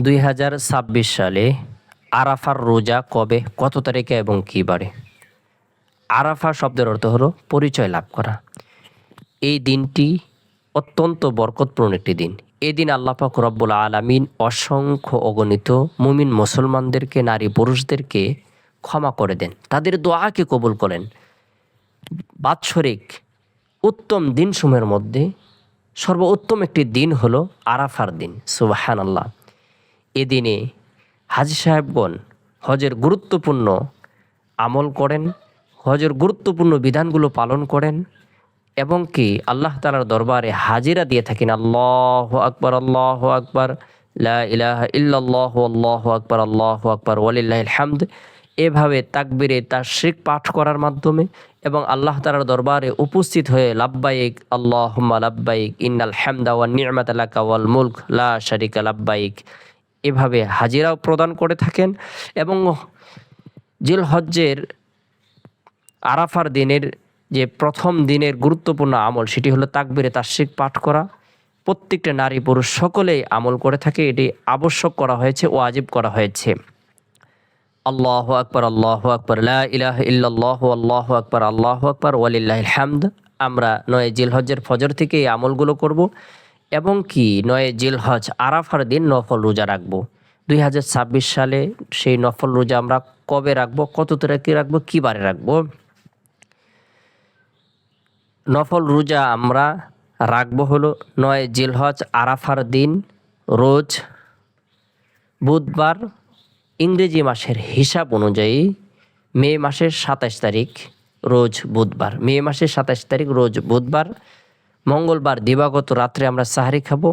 2026 সালে আরাফার রোজা কবে, কত তারিখে এবং কী বারে? আরাফা শব্দের অর্থ হলো পরিচয় লাভ করা। এই দিনটি অত্যন্ত বরকতপূর্ণ একটি দিন। এই দিন আল্লাহ পাক রব্বুল আলামিন অসংখ্য অগণিত মুমিন মুসলমানদেরকে, নারী পুরুষদেরকে ক্ষমা করে দেন, তাদের দোয়াকে কবুল করেন। বাৎসরিক উত্তম দিনসমূহের মধ্যে সর্বোত্তম একটি দিন হলো আরাফার দিন। সুবহানাল্লাহ। এদিনে হাজী সাহেবগণ হজের গুরুত্বপূর্ণ আমল করেন, হজের গুরুত্বপূর্ণ বিধানগুলো পালন করেন এবং কি আল্লাহ তাআলার দরবারে হাজিরা দিয়ে থাকেন। আল্লাহু আকবার, আল্লাহু আকবার, লা ইলাহা ইল্লাল্লাহু, আল্লাহু আকবার, আল্লাহু আকবার, ওয়ালিল্লাহিল হামদ। এভাবে তাকবীরে তাশরিক পাঠ করার মাধ্যমে এবং আল্লাহ তাআলার দরবারে উপস্থিত হয়ে লাব্বাইক আল্লাহুম্মা লাব্বাইক ইন্নাল হামদা ওয়ান নি'মাতা লাকা ওয়াল মুলক লা শারিকা লাব্বাইক, এভাবে হাজিরাও প্রদান করে থাকেন। এবং জিলহজ্জের আরাফার দিনের যে প্রথম দিনের গুরুত্বপূর্ণ আমল, সেটি হলো তাকবীরে তাশরিক পাঠ করা। প্রত্যেকটা নারী পুরুষ সকলেই আমল করে থাকে, এটি আবশ্যক করা হয়েছে, ওয়াজিব করা হয়েছে। আল্লাহু আকবার, আল্লাহু আকবার, লা ইলাহা ইল্লাল্লাহু, আল্লাহু আকবার, আল্লাহু আকবার, ওয়ালিল্লাহিল হামদ। আমরা 9 জিলহজ্জের ফজর থেকে এই আমলগুলো করব এবং কি 9 জিলহজ আরাফার দিন নফল রোজা রাখব। 2026 সালে সেই নফল রোজা আমরা কবে রাখবো, কত তারিখে রাখবো, কী বারে রাখবো? নফল রোজা আমরা রাখবো হলো 9 জিলহজ আরাফার দিন, রোজ বুধবার, ইংরেজি মাসের হিসাব অনুযায়ী মে মাসের 27 তারিখ রোজ বুধবার, মে মাসের 27 তারিখ রোজ বুধবার। মঙ্গলবার দিবাগত রাত্রে আমরা সাহারি খাবো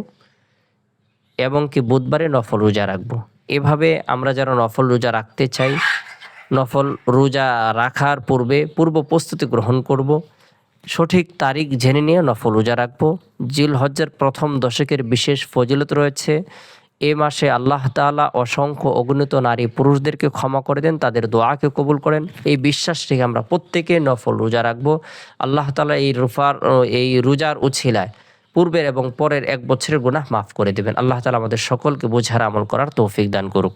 এবং কি বুধবারে নফল রোজা রাখবো। এভাবে আমরা যারা নফল রোজা রাখতে চাই, নফল রোজা রাখার পূর্বে পূর্ব প্রস্তুতি গ্রহণ করব, সঠিক তারিখ জেনে নিয়ে নফল রোজা রাখবো। জিলহজ্জের প্রথম দশকের বিশেষ ফজিলত রয়েছে। এ মাসে আল্লাহ তাআলা অসংখ্য অগণিত নারী পুরুষদেরকে ক্ষমা করে দেন, তাদের দোয়াকে কবুল করেন। এই বিশ্বাস থেকে আমরা প্রত্যেকে নফল রোজা রাখবো। আল্লাহ তাআলা এই রোজার উছিলায় পূর্বের এবং পরের 1 বছরের গুনাহ মাফ করে দেবেন। আল্লাহ তাআলা আমাদের সকলকে বোঝার আমল করার তৌফিক দান করুক।